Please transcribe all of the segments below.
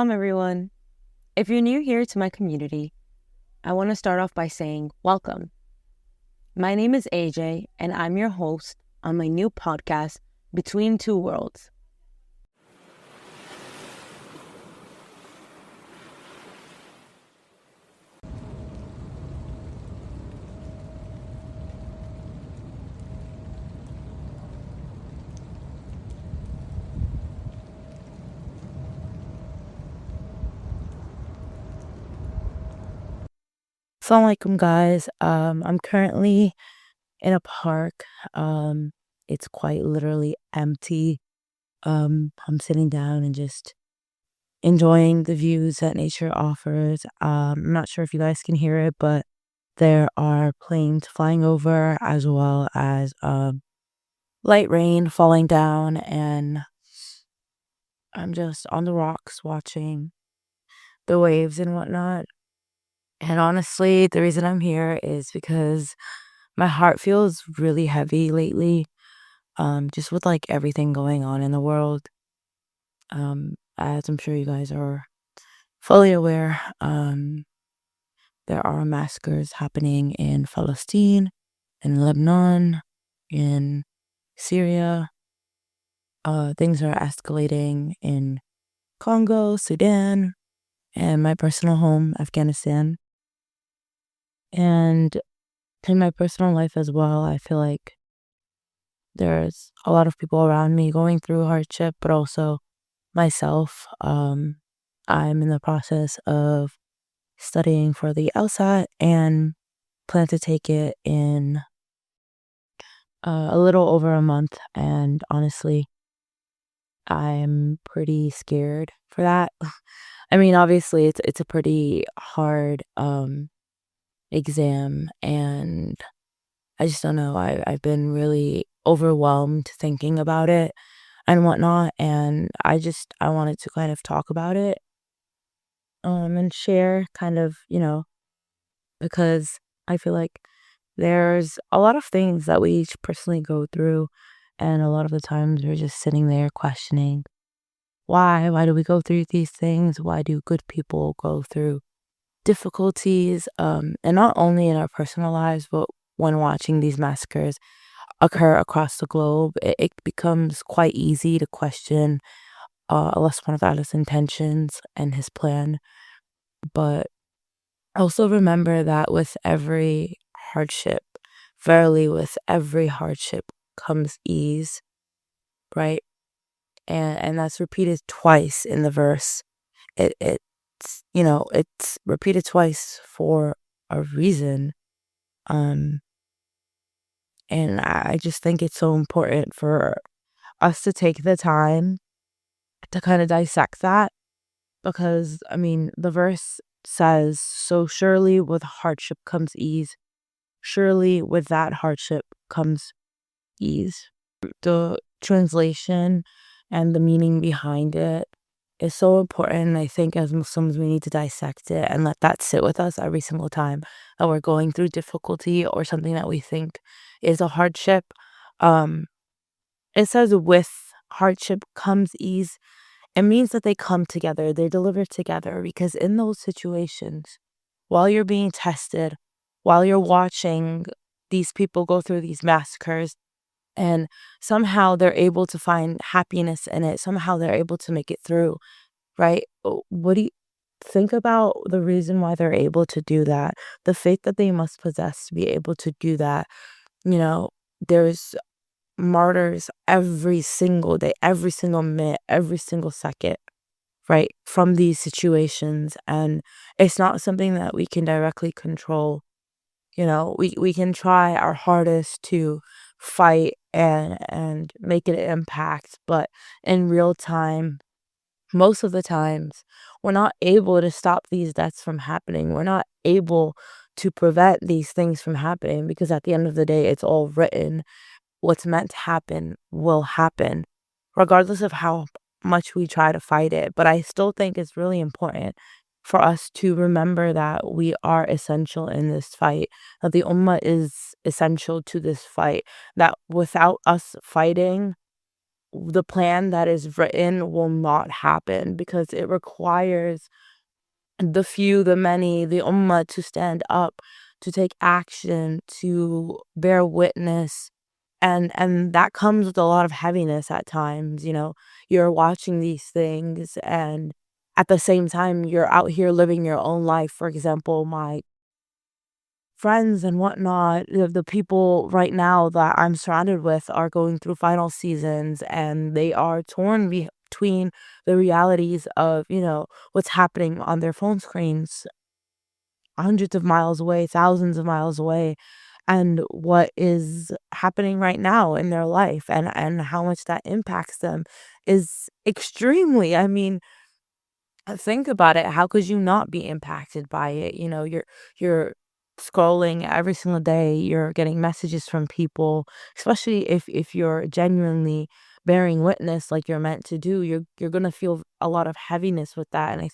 Salam, everyone. If you're new here to my community, I want to start off by saying welcome. My name is AJ, and I'm your host on my new podcast, Between Two Worlds. Assalamu alaikum, guys. I'm currently in a park. It's quite literally empty. I'm sitting down and just enjoying the views that nature offers. I'm not sure if you guys can hear it, but there are planes flying over as well as light rain falling down, and I'm just on the rocks watching the waves and whatnot. And honestly, the reason I'm here is because my heart feels really heavy lately, just with like everything going on in the world. As I'm sure you guys are fully aware, there are massacres happening in Palestine, in Lebanon, in Syria. Things are escalating in Congo, Sudan, and my personal home, Afghanistan. And in my personal life as well, I feel like there's a lot of people around me going through hardship, but also myself. I'm in the process of studying for the LSAT and plan to take it in a little over a month. And honestly, I'm pretty scared for that. I mean, obviously, it's a pretty hard exam, and I just don't know. I've been really overwhelmed thinking about it and whatnot, and I wanted to kind of talk about it, and share kind of, because I feel like there's a lot of things that we each personally go through, and a lot of the times we're just sitting there questioning why do we go through these things? Why do good people go through difficulties? And not only in our personal lives, but when watching these massacres occur across the globe, it becomes quite easy to question Allah subhanahu wa ta'ala's intentions and his plan. But also remember that with every hardship, verily with every hardship comes ease, right? And that's repeated twice in the verse. It's repeated twice for a reason. Um, and I just think it's so important for us to take the time to kind of dissect that, because I mean, the verse says, "So surely with hardship comes ease. Surely with that hardship comes ease." The translation and the meaning behind it is so important. I think as Muslims, we need to dissect it and let that sit with us every single time that we're going through difficulty or something that we think is a hardship. Um, it says, with hardship comes ease. It means that they come together, they're delivered together, because in those situations, while you're being tested, while you're watching these people go through these massacres, and somehow they're able to find happiness in it, somehow they're able to make it through, right? What do you think about the reason why they're able to do that? The faith that they must possess to be able to do that. You know, there's martyrs every single day, every single minute, every single second, right? From these situations. And it's not something that we can directly control. We can try our hardest to fight and make an impact, but in real time, most of the times, we're not able to stop these deaths from happening. We're not able to prevent these things from happening, because at the end of the day, it's all written. What's meant to happen will happen, regardless of how much we try to fight it. But I still think it's really important for us to remember that we are essential in this fight, that the Ummah is essential to this fight, that without us fighting, the plan that is written will not happen, because it requires the few, the many, the ummah to stand up, to take action, to bear witness. And that comes with a lot of heaviness at times, you know. You're watching these things, and at the same time you're out here living your own life. For example, my friends and whatnot, the people right now that I'm surrounded with are going through final seasons, and they are torn between the realities of, you know, what's happening on their phone screens hundreds of miles away, thousands of miles away, and what is happening right now in their life, and how much that impacts them is extremely, I mean, think about it. How could you not be impacted by it? You know, you're scrolling every single day, you're getting messages from people, especially if you're genuinely bearing witness like you're meant to do, you're gonna feel a lot of heaviness with that. And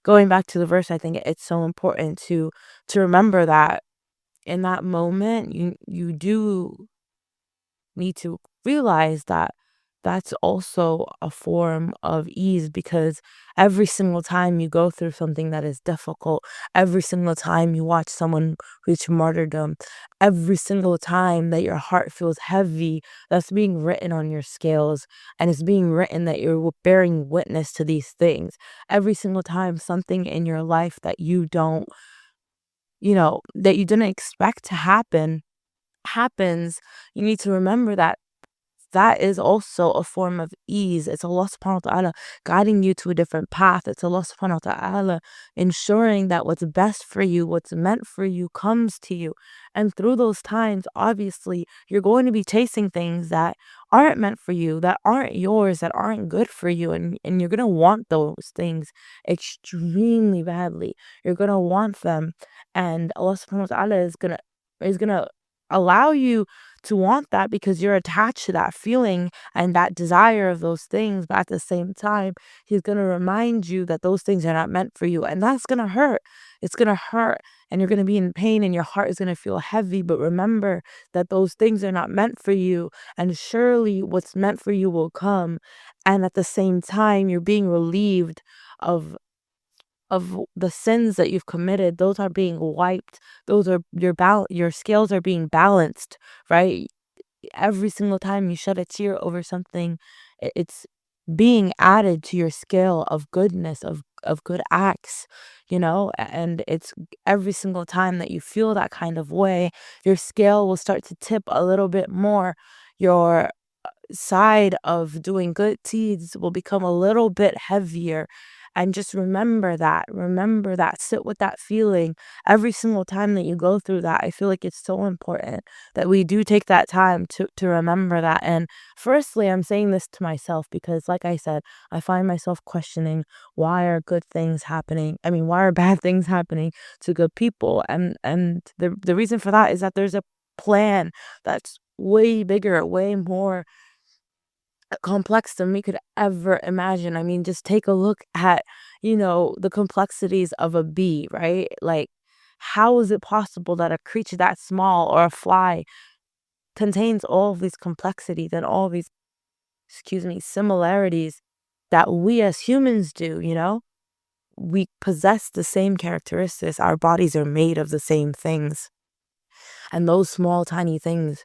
going back to the verse, I think it's so important to remember that in that moment, you do need to realize that that's also a form of ease, because every single time you go through something that is difficult, every single time you watch someone reach martyrdom, every single time that your heart feels heavy, that's being written on your scales, and it's being written that you're bearing witness to these things. Every single time something in your life that you don't, you know, that you didn't expect to happen happens, you need to remember that that is also a form of ease. It's Allah subhanahu wa ta'ala guiding you to a different path. It's Allah subhanahu wa ta'ala ensuring that what's best for you, what's meant for you, comes to you. And through those times, obviously, you're going to be chasing things that aren't meant for you, that aren't yours, that aren't good for you. And you're going to want those things extremely badly. You're going to want them. And Allah subhanahu wa ta'ala is gonna allow you to want that, because you're attached to that feeling and that desire of those things. But at the same time, he's going to remind you that those things are not meant for you. And that's going to hurt. It's going to hurt. And you're going to be in pain, and your heart is going to feel heavy. But remember that those things are not meant for you. And surely what's meant for you will come. And at the same time, you're being relieved of the sins that you've committed. Those are being wiped. Those are your scales are being balanced, right? Every single time you shed a tear over something, it's being added to your scale of goodness, of good acts, you know. And it's every single time that you feel that kind of way, your scale will start to tip a little bit more. Your side of doing good deeds will become a little bit heavier. And just remember that, sit with that feeling every single time that you go through that. I feel like it's so important that we do take that time to remember that. And firstly, I'm saying this to myself because, like I said, I find myself questioning, why are good things happening? I mean, why are bad things happening to good people? And the reason for that is that there's a plan that's way bigger, way more complex than we could ever imagine. I mean, just take a look at, you know, the complexities of a bee, right? Like, how is it possible that a creature that small, or a fly, contains all of these complexities and all these, excuse me, similarities that we as humans do, you know? We possess the same characteristics. Our bodies are made of the same things. And those small, tiny things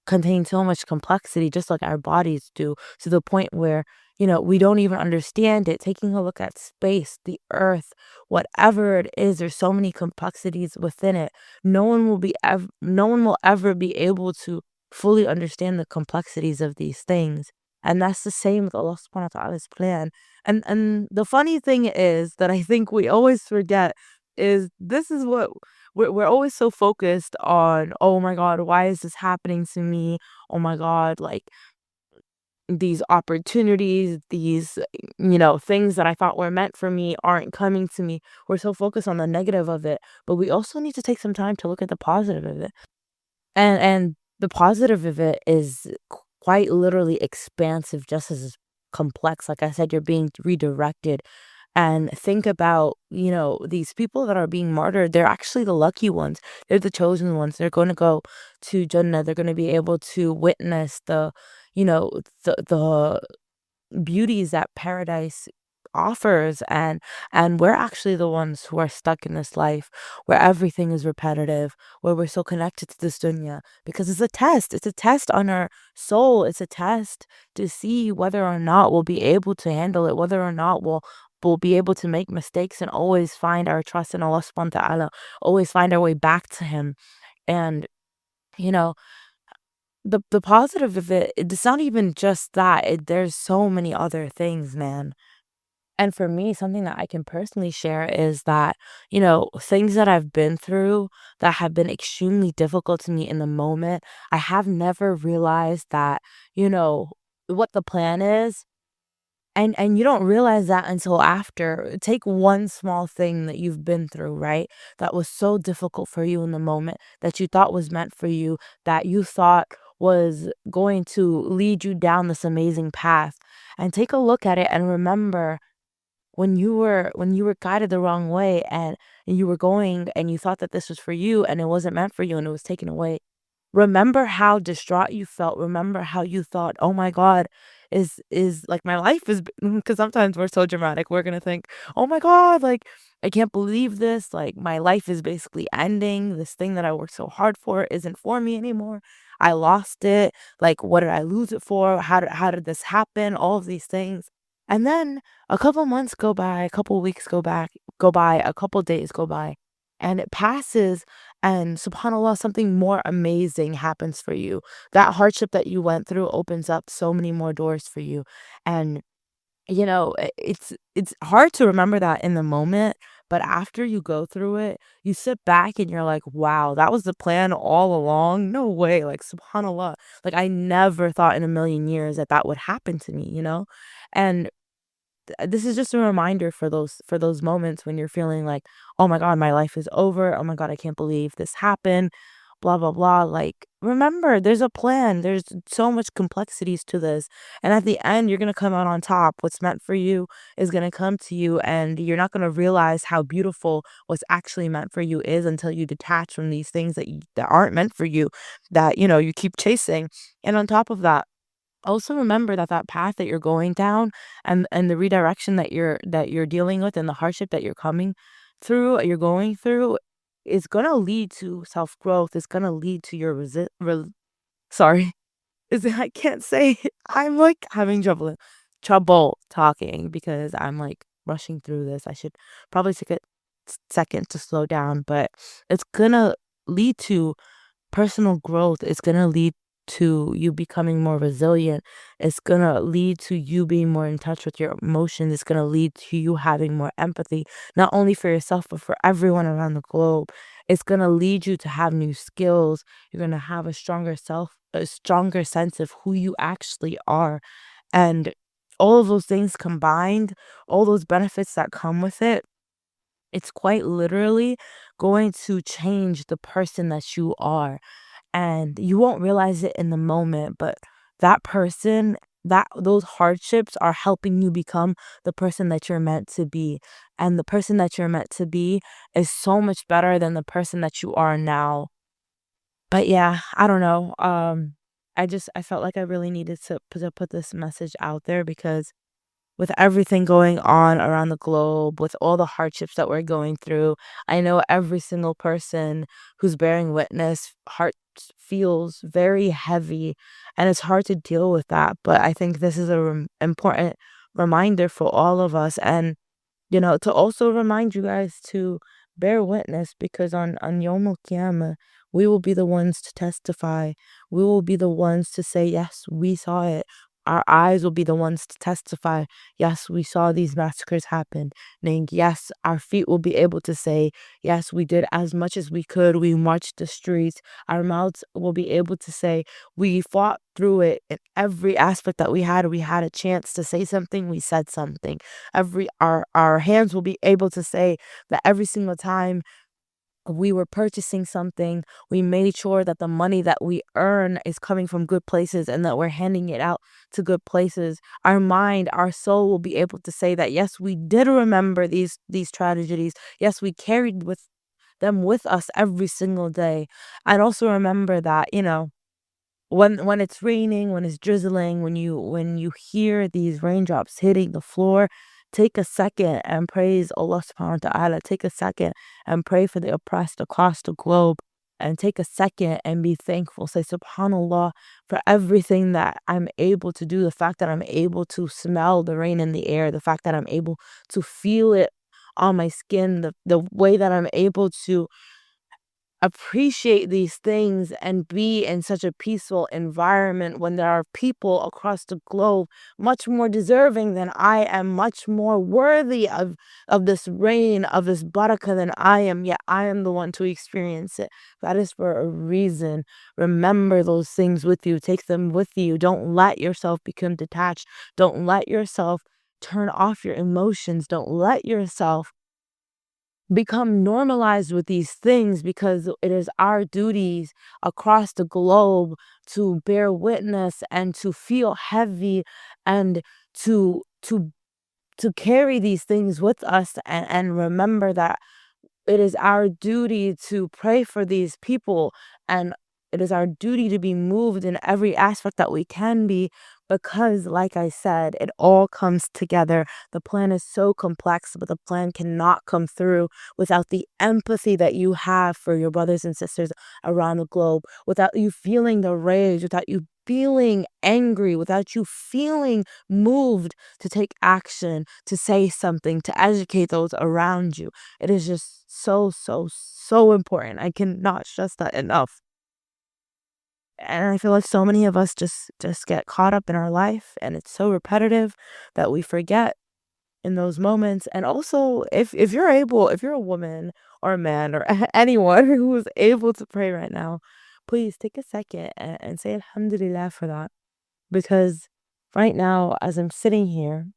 contain so much complexity, just like our bodies do, to the point where, you know, we don't even understand it. Taking a look at space, the earth, whatever it is, there's so many complexities within it. No one will ever be able to fully understand the complexities of these things. And that's the same with Allah subhanahu wa ta'ala's plan. And the funny thing is that I think we always forget is this is what we're always so focused on. Oh my God, why is this happening to me? Oh my God, like, these opportunities, these, you know, things that I thought were meant for me aren't coming to me. We're so focused on the negative of it, but we also need to take some time to look at the positive of it. And the positive of it is quite literally expansive, just as complex. Like I said, you're being redirected. And think about, you know, these people that are being martyred, they're actually the lucky ones. They're the chosen ones. They're going to go to Jannah. They're going to be able to witness the, you know, the beauties that paradise offers, and we're actually the ones who are stuck in this life where everything is repetitive, where we're so connected to this dunya, because it's a test on our soul, it's a test to see whether or not we'll be able to handle it, whether or not we'll be able to make mistakes and always find our trust in Allah subhanahu wa ta'ala, always find our way back to him. And you know, the positive of it's not even just that, there's so many other things, man. And for me, something that I can personally share is that, things that I've been through that have been extremely difficult to me in the moment, I have never realized that, you know, what the plan is. And you don't realize that until after. Take one small thing that you've been through, right? That was so difficult for you in the moment, that you thought was meant for you, that you thought was going to lead you down this amazing path. And take a look at it and remember when you were guided the wrong way, and you were going and you thought that this was for you and it wasn't meant for you and it was taken away. Remember how distraught you felt. Remember how you thought, "Oh my God, is like my life is," because sometimes we're so dramatic. We're gonna think, "Oh my God, like I can't believe this. Like my life is basically ending. This thing that I worked so hard for isn't for me anymore. I lost it. Like what did I lose it for? How did this happen? All of these things." And then a couple months go by, a couple weeks go by, a couple days go by, and it passes, and subhanallah, something more amazing happens for you. That hardship that you went through opens up so many more doors for you. And it's hard to remember that in the moment, but after you go through it, you sit back and you're like, "Wow, that was the plan all along? No way." Like subhanallah. Like I never thought in a million years that that would happen to me, you know? And this is just a reminder for those moments when you're feeling like, "Oh my God, my life is over. Oh my God, I can't believe this happened." Blah blah blah. Like, remember, there's a plan. There's so much complexities to this. And at the end, you're gonna come out on top. What's meant for you is gonna come to you, and you're not gonna realize how beautiful what's actually meant for you is until you detach from these things that aren't meant for you, that you keep chasing. And on top of that, also remember that that path that you're going down, and the redirection that you're dealing with, and the hardship that you're going through, is gonna lead to self-growth. It's gonna lead to your sorry, is it I can't say it. I'm, like, having trouble talking because I'm, like, rushing through this. I should probably take a second to slow down, but it's gonna lead to personal growth. Is gonna lead to you becoming more resilient. It's gonna lead to you being more in touch with your emotions. It's gonna lead to you having more empathy, not only for yourself, but for everyone around the globe. It's gonna lead you to have new skills. You're gonna have a stronger sense of who you actually are. And all of those things combined, all those benefits that come with it, it's quite literally going to change the person that you are. And you won't realize it in the moment, but that person, that those hardships are helping you become the person that you're meant to be. And the person that you're meant to be is so much better than the person that you are now. But yeah, I don't know. I felt like I really needed to put this message out there, because with everything going on around the globe, with all the hardships that we're going through, I know every single person who's bearing witness heart feels very heavy, and it's hard to deal with that. But I think this is a important reminder for all of us, and to also remind you guys to bear witness, because on Yom Qiyamah, we will be the ones to testify. We will be the ones to say, yes, we saw it. Our eyes will be the ones to testify. Yes, we saw these massacres happen. And yes, our feet will be able to say, yes, we did as much as we could. We marched the streets. Our mouths will be able to say, we fought through it in every aspect that we had. We had a chance to say something. We said something. Our hands will be able to say that every single time we were purchasing something, we made sure that the money that we earn is coming from good places, and that we're handing it out to good places. Our mind, our soul will be able to say that yes, we did remember these tragedies. Yes, we carried with them with us every single day. And also remember that, when it's raining, when it's drizzling, when you hear these raindrops hitting the floor, take a second and praise Allah subhanahu wa ta'ala. Take a second and pray for the oppressed across the globe. And take a second and be thankful. Say subhanallah for everything that I'm able to do. The fact that I'm able to smell the rain in the air, the fact that I'm able to feel it on my skin, the way that I'm able to appreciate these things and be in such a peaceful environment when there are people across the globe much more deserving than I am, much more worthy of this rain, of this barakah than I am, yet I am the one to experience it. That is for a reason. Remember those things with you, take them with you. Don't let yourself become detached. Don't let yourself turn off your emotions. Don't let yourself become normalized with these things, because it is our duties across the globe to bear witness and to feel heavy and to to carry these things with us, and remember that it is our duty to pray for these people, and it is our duty to be moved in every aspect that we can be, because, like I said, it all comes together. The plan is so complex, but the plan cannot come through without the empathy that you have for your brothers and sisters around the globe, without you feeling the rage, without you feeling angry, without you feeling moved to take action, to say something, to educate those around you. It is just so, so, so important. I cannot stress that enough. And I feel like so many of us just get caught up in our life, and it's so repetitive that we forget in those moments. And also, if you're able, if you're a woman or a man or anyone who is able to pray right now, please take a second and say alhamdulillah for that. Because right now, as I'm sitting here,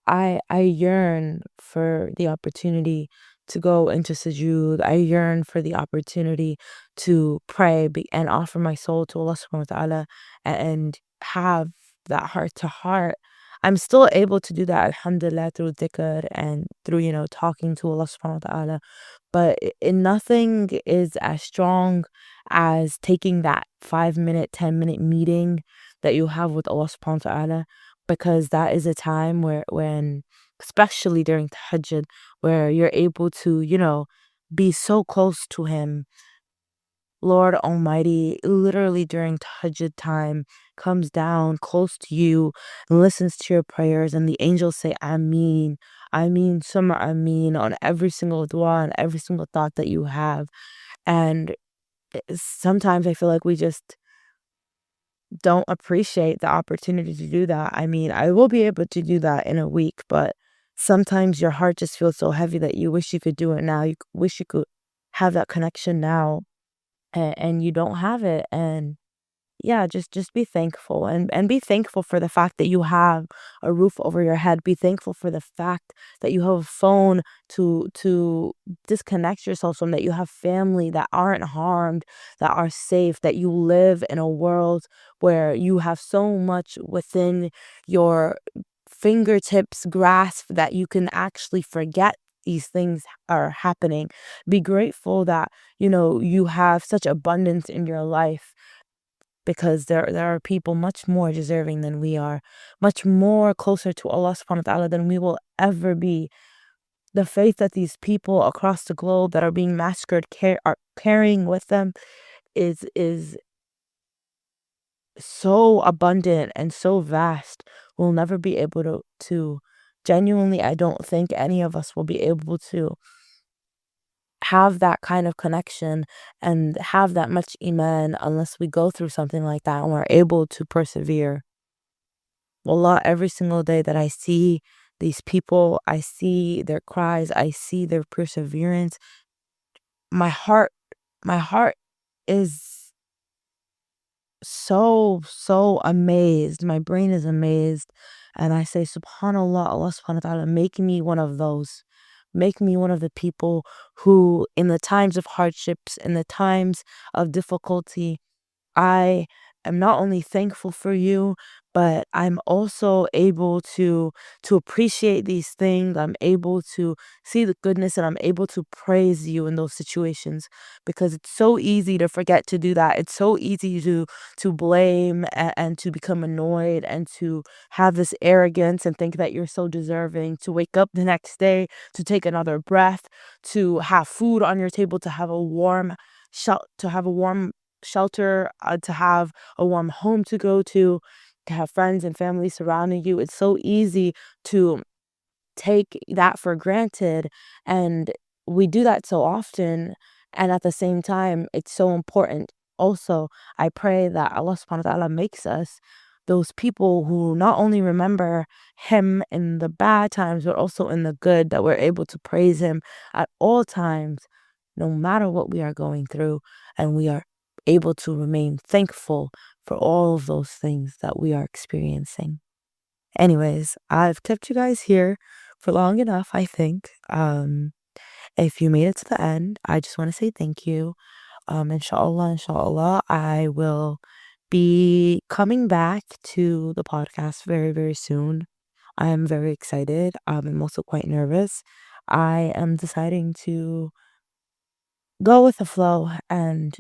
I yearn for the opportunity to go into sujood. I yearn for the opportunity to pray and offer my soul to Allah subhanahu wa ta'ala, and have that heart to heart. I'm still able to do that, alhamdulillah, through dhikr and through, talking to Allah subhanahu wa ta'ala. But nothing is as strong as taking that 5 minute, 10 minute meeting that you have with Allah subhanahu wa ta'ala, because that is a time when, especially during tahajjud, where you're able to, be so close to him. Lord Almighty, literally during tahajjud time, comes down close to you and listens to your prayers, and the angels say Ameen, Ameen, Summa Ameen on every single dua and every single thought that you have. And sometimes I feel like we just don't appreciate the opportunity to do that. I mean, I will be able to do that in a week, but sometimes your heart just feels so heavy that you wish you could do it now. Wish you could have that connection now, and you don't have it. And yeah, just be thankful, and be thankful for the fact that you have a roof over your head. Be thankful for the fact that you have a phone to disconnect yourself from, that you have family that aren't harmed, that are safe, that you live in a world where you have so much within your fingertips grasp that you can actually forget these things are happening. Be grateful that, you have such abundance in your life, because there are people much more deserving than we are, much more closer to Allah subhanahu wa ta'ala than we will ever be. The faith that these people across the globe that are being massacred are carrying with them is so abundant and so vast. We'll never be able to genuinely, I don't think any of us will be able to have that kind of connection and have that much iman unless we go through something like that and we're able to persevere. Wallah, every single day that I see these people, I see their cries, I see their perseverance, my heart, my heart is so, so amazed. My brain is amazed. And I say, Subhanallah, Allah subhanahu wa ta'ala, make me one of those. Make me one of the people who, in the times of hardships, in the times of difficulty, I am not only thankful for you, but I'm also able to appreciate these things. I'm able to see the goodness and I'm able to praise you in those situations because it's so easy to forget to do that. It's so easy to blame and to become annoyed and to have this arrogance and think that you're so deserving to wake up the next day, to take another breath, to have food on your table, to have a warm to have a warm shelter, to have a warm home to have friends and family surrounding you. It's so easy to take that for granted, and we do that so often, and at the same time, it's so important. Also, I pray that Allah subhanahu wa ta'ala makes us those people who not only remember Him in the bad times, but also in the good, that we're able to praise Him at all times, no matter what we are going through, and we are able to remain thankful for all of those things that we are experiencing. Anyways, I've kept you guys here for long enough, I think. If you made it to the end, I just want to say thank you. Inshallah, I will be coming back to the podcast very, very soon. I am very excited. I'm also quite nervous. I am deciding to go with the flow and,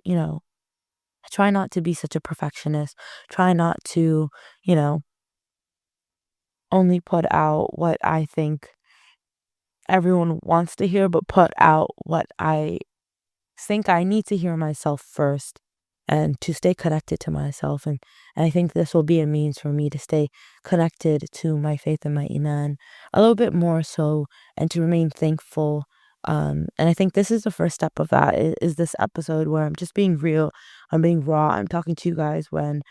try not to be such a perfectionist. Try not to, you know, only put out what I think everyone wants to hear, but put out what I think I need to hear myself first and to stay connected to myself. And I think this will be a means for me to stay connected to my faith and my Iman a little bit more so and to remain thankful. And I think this is the first step of that is this episode where I'm just being real, I'm being raw, I'm talking to you guys when,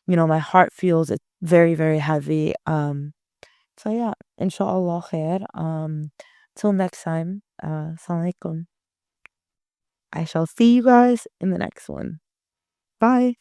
my heart feels it very, very heavy. So yeah, inshallah khair. Till next time, assalamu alaikum. I shall see you guys in the next one. Bye.